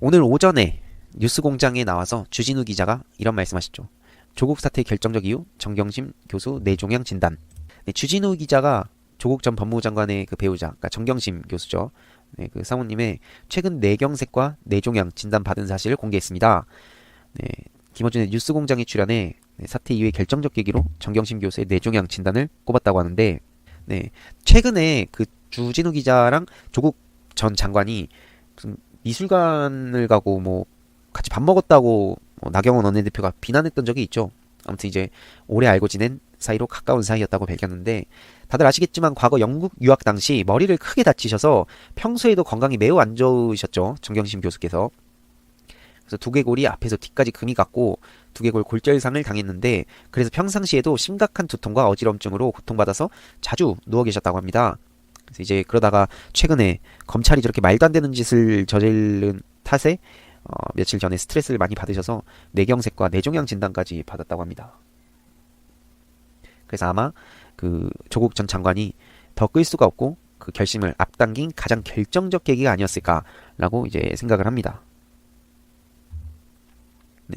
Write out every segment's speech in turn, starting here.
오늘 오전에 뉴스공장에 나와서 주진우 기자가 이런 말씀하셨죠. 조국 사태 결정적 이유 정경심 교수 뇌종양 진단. 네, 주진우 기자가 조국 전 법무부 장관의 그 배우자, 그러니까 정경심 교수죠. 네, 그 사모님의 최근 뇌경색과 뇌종양 진단 받은 사실을 공개했습니다. 네, 김어준의 뉴스공장에 출연해 사태 이후의 결정적 계기로 정경심 교수의 뇌종양 진단을 꼽았다고 하는데, 네, 최근에 그 주진우 기자랑 조국 전 장관이 무슨 미술관을 가고 뭐 같이 밥 먹었다고 나경원 원내대표가 비난했던 적이 있죠. 아무튼 이제 오래 알고 지낸 사이로 가까운 사이였다고 밝혔는데, 다들 아시겠지만 과거 영국 유학 당시 머리를 크게 다치셔서 평소에도 건강이 매우 안 좋으셨죠. 정경심 교수께서. 그래서 두개골이 앞에서 뒤까지 금이 갔고 두개골 골절상을 당했는데, 그래서 평상시에도 심각한 두통과 어지럼증으로 고통받아서 자주 누워 계셨다고 합니다. 그래서 이제 그러다가 최근에 검찰이 저렇게 말도 안 되는 짓을 저지른 탓에 며칠 전에 스트레스를 많이 받으셔서 뇌경색과 뇌종양 진단까지 받았다고 합니다. 그래서 아마 그 조국 전 장관이 더 끌 수가 없고 그 결심을 앞당긴 가장 결정적 계기가 아니었을까라고 이제 생각을 합니다.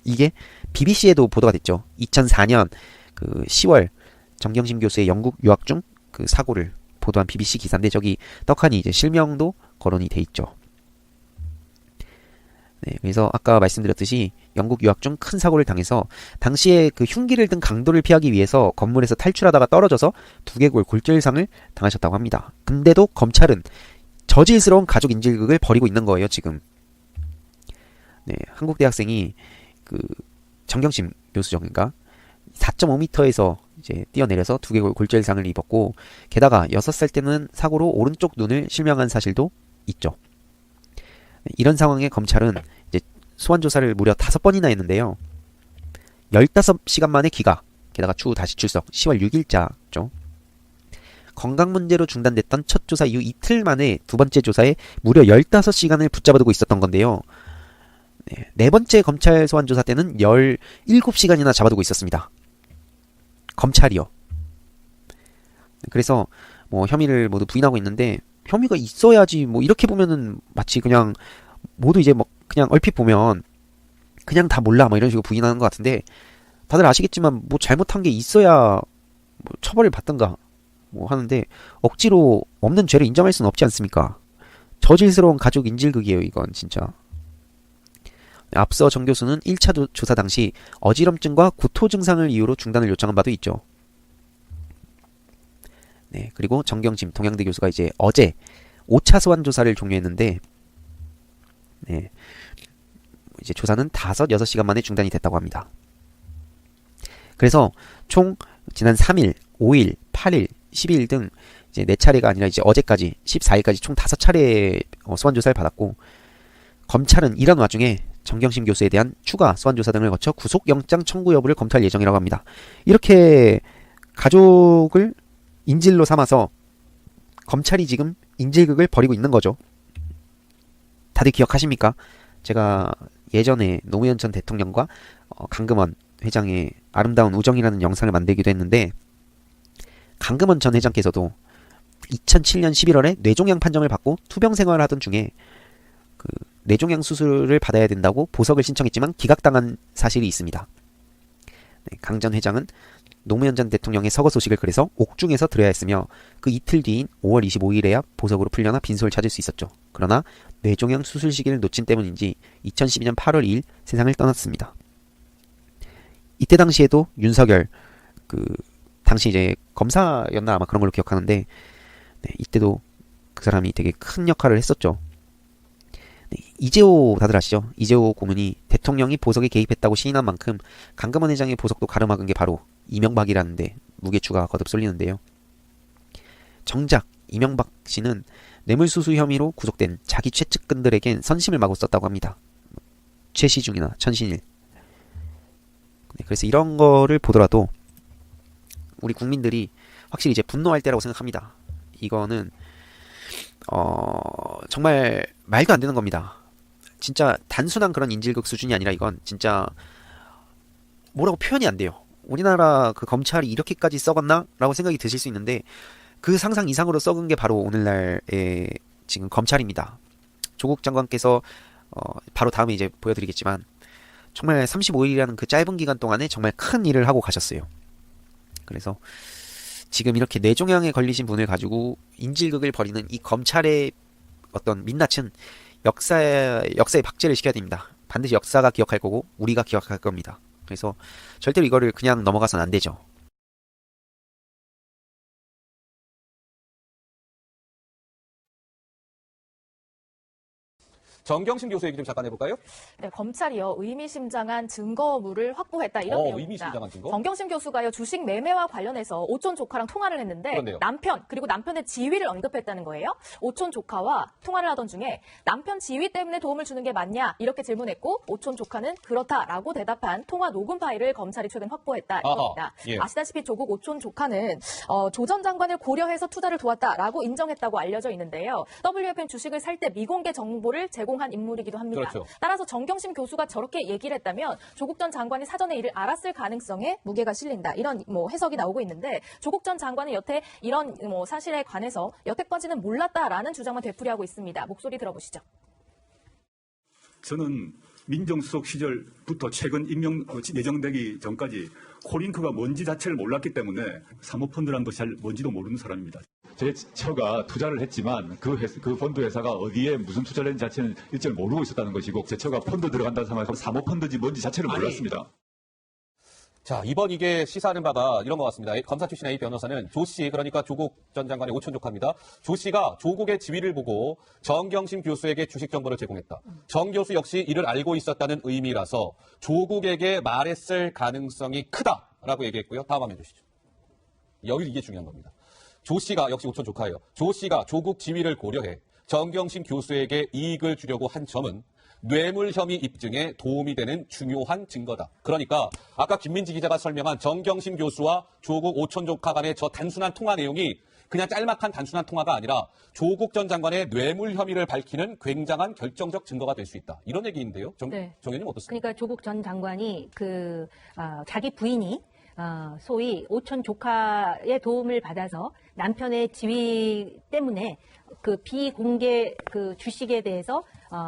이게 BBC에도 보도가 됐죠. 2004년 그 10월 정경심 교수의 영국 유학 중 그 사고를 보도한 BBC 기사인데, 저기 떡하니 이제 실명도 거론이 돼 있죠. 네, 그래서 아까 말씀드렸듯이 영국 유학 중 큰 사고를 당해서 당시에 그 흉기를 든 강도를 피하기 위해서 건물에서 탈출하다가 떨어져서 두개골 골절상을 당하셨다고 합니다. 근데도 검찰은 저질스러운 가족 인질극을 벌이고 있는 거예요, 지금. 네, 한국 대학생이 그 정경심 교수죠, 그러니까 4.5m에서 이제 뛰어내려서 두개골 골절상을 입었고, 게다가 6살 때는 사고로 오른쪽 눈을 실명한 사실도 있죠. 이런 상황에 검찰은 이제 소환 조사를 무려 5번이나 했는데요. 15시간 만에 기각, 게다가 추후 다시 출석, 10월 6일자죠. 건강 문제로 중단됐던 첫 조사 이후 이틀 만에 두 번째 조사에 무려 15시간을 붙잡아두고 있었던 건데요. 네 번째 검찰 소환 조사 때는 17시간이나 잡아두고 있었습니다. 검찰이요. 그래서 뭐 혐의를 모두 부인하고 있는데, 혐의가 있어야지 뭐 이렇게 보면은 마치 그냥 모두 이제 뭐 그냥 얼핏 보면 그냥 다 몰라 뭐 이런 식으로 부인하는 것 같은데, 다들 아시겠지만 뭐 잘못한 게 있어야 뭐 처벌을 받든가 뭐 하는데, 억지로 없는 죄를 인정할 수는 없지 않습니까? 저질스러운 가족 인질극이에요, 이건 진짜. 앞서 정 교수는 1차 조사 당시 어지럼증과 구토 증상을 이유로 중단을 요청한 바도 있죠. 네, 그리고 정경심 동양대 교수가 이제 어제 5차 소환 조사를 종료했는데, 네, 이제 조사는 6시간 만에 중단이 됐다고 합니다. 그래서 총 지난 3일, 5일, 8일, 12일 등 이제 4차례가 아니라 이제 어제까지 14일까지 총 5차례 소환 조사를 받았고, 검찰은 이런 와중에 정경심 교수에 대한 추가 소환 조사 등을 거쳐 구속영장 청구 여부를 검토할 예정이라고 합니다. 이렇게 가족을 인질로 삼아서 검찰이 지금 인질극을 벌이고 있는 거죠. 다들 기억하십니까? 제가 예전에 노무현 전 대통령과 강금원 회장의 아름다운 우정이라는 영상을 만들기도 했는데, 강금원 전 회장께서도 2007년 11월에 뇌종양 판정을 받고 투병 생활을 하던 중에 그 뇌종양 수술을 받아야 된다고 보석을 신청했지만 기각당한 사실이 있습니다. 네, 강 전 회장은 노무현 전 대통령의 서거 소식을 그래서 옥중에서 들어야 했으며, 그 이틀 뒤인 5월 25일에야 보석으로 풀려나 빈소를 찾을 수 있었죠. 그러나 뇌종양 수술 시기를 놓친 때문인지 2012년 8월 2일 세상을 떠났습니다. 이때 당시에도 윤석열 그 당시 이제 검사였나 아마 그런 걸로 기억하는데, 네, 이때도 그 사람이 되게 큰 역할을 했었죠. 네, 이재호 다들 아시죠? 이재호 고문이 대통령이 보석에 개입했다고 시인한 만큼 강금원 회장의 보석도 가로막은 게 바로 이명박이라는데 무게추가 거듭 쏠리는데요. 정작 이명박 씨는 뇌물수수 혐의로 구속된 자기 최측근들에겐 선심을 마구 썼다고 합니다. 최시중이나 천신일. 네, 그래서 이런 거를 보더라도 우리 국민들이 확실히 이제 분노할 때라고 생각합니다. 이거는 정말 말도 안 되는 겁니다. 진짜 단순한 그런 인질극 수준이 아니라 이건 진짜 뭐라고 표현이 안 돼요. 우리나라 그 검찰이 이렇게까지 썩었나? 라고 생각이 드실 수 있는데, 그 상상 이상으로 썩은 게 바로 오늘날의 지금 검찰입니다. 조국 장관께서 바로 다음에 이제 보여드리겠지만 정말 35일이라는 그 짧은 기간 동안에 정말 큰 일을 하고 가셨어요. 그래서 지금 이렇게 뇌종양에 걸리신 분을 가지고 인질극을 벌이는 이 검찰의 어떤 민낯은 역사에 박제를 시켜야 됩니다. 반드시 역사가 기억할 거고 우리가 기억할 겁니다. 그래서 절대로 이거를 그냥 넘어가선 안 되죠. 정경심 교수 얘기 좀 잠깐 해볼까요? 네, 검찰이요 의미심장한 증거물을 확보했다 이런 내용입니다. 의미심장한 증거? 정경심 교수가요 주식 매매와 관련해서 오촌 조카랑 통화를 했는데 그런데요. 남편 그리고 남편의 지위를 언급했다는 거예요. 오촌 조카와 통화를 하던 중에 남편 지위 때문에 도움을 주는 게 맞냐 이렇게 질문했고 오촌 조카는 그렇다라고 대답한 통화 녹음 파일을 검찰이 최근 확보했다 이겁니다. 예. 아시다시피 조국 오촌 조카는 조 전 장관을 고려해서 투자를 도왔다라고 인정했다고 알려져 있는데요. WFM 주식을 살 때 미공개 정보를 제공한 인물이기도 합니다. 그렇죠. 따라서 정경심 교수가 저렇게 얘기를 했다면 조국 전 장관이 사전에 이를 알았을 가능성에 무게가 실린다. 이런 해석이 나오고 있는데 조국 전 장관은 여태 이런 사실에 관해서 여태까지는 몰랐다라는 주장만 되풀이하고 있습니다. 목소리 들어보시죠. 저는 민정수석 시절부터 최근 예정되기 전까지 코링크가 뭔지 자체를 몰랐기 때문에 사모펀드라는 것이 잘 뭔지도 모르는 사람입니다. 제 처가 투자를 했지만 그 펀드 회사가 어디에 무슨 투자를 했는지 자체는 일절 모르고 있었다는 것이고 제 처가 펀드 들어간다는 상황에서 사모펀드인지 뭔지 자체를 몰랐습니다. 자, 이번 이게 시사하는 바가 이런 것 같습니다. 검사 출신 A 변호사는 조 씨, 그러니까 조국 전 장관의 오촌 조카입니다. 조 씨가 조국의 지위를 보고 정경심 교수에게 주식 정보를 제공했다. 정 교수 역시 이를 알고 있었다는 의미라서 조국에게 말했을 가능성이 크다라고 얘기했고요. 다음 화면 주시죠. 여기 이게 중요한 겁니다. 조 씨가 역시 오촌 조카예요. 조 씨가 조국 지위를 고려해 정경심 교수에게 이익을 주려고 한 점은 뇌물 혐의 입증에 도움이 되는 중요한 증거다. 그러니까 아까 김민지 기자가 설명한 정경심 교수와 조국 오촌 조카 간의 저 단순한 통화 내용이 그냥 짤막한 단순한 통화가 아니라 조국 전 장관의 뇌물 혐의를 밝히는 굉장한 결정적 증거가 될 수 있다. 이런 얘기인데요. 네. 정현님 어떻습니까? 그러니까 조국 전 장관이 자기 부인이 소위 오촌 조카의 도움을 받아서 남편의 지위 때문에 그 비공개 그 주식에 대해서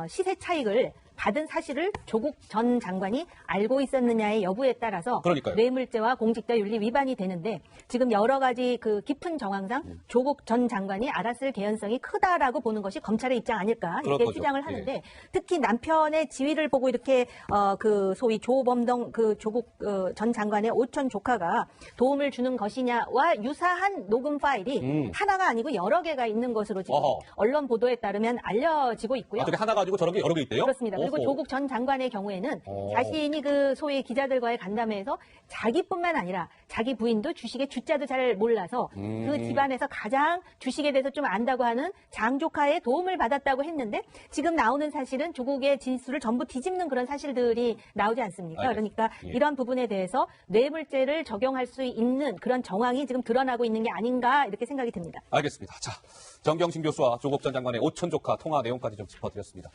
시세 차익을 받은 사실을 조국 전 장관이 알고 있었느냐의 여부에 따라서 그러니까요. 뇌물죄와 공직자윤리 위반이 되는데 지금 여러 가지 그 깊은 정황상 조국 전 장관이 알았을 개연성이 크다라고 보는 것이 검찰의 입장 아닐까 이렇게 거죠. 추정을 하는데 특히 남편의 지위를 보고 이렇게 그 소위 조범동 그 조국 전 장관의 오촌 조카가 도움을 주는 것이냐와 유사한 녹음 파일이 하나가 아니고 여러 개가 있는 것으로 지금 언론 보도에 따르면 알려지고 있고요. 저게 하나 가지고 저런 게 여러 개 있대요? 그렇습니다. 그리고 조국 전 장관의 경우에는 자신이 그 소위 기자들과의 간담회에서 자기뿐만 아니라 자기 부인도 주식의 주자도 잘 몰라서 그 집안에서 가장 주식에 대해서 좀 안다고 하는 장조카의 도움을 받았다고 했는데 지금 나오는 사실은 조국의 진술을 전부 뒤집는 그런 사실들이 나오지 않습니까? 알겠습니다. 그러니까 이런 부분에 대해서 뇌물죄를 적용할 수 있는 그런 정황이 지금 드러나고 있는 게 아닌가 이렇게 생각이 듭니다. 알겠습니다. 자, 정경심 교수와 조국 전 장관의 오촌 조카 통화 내용까지 좀 짚어드렸습니다.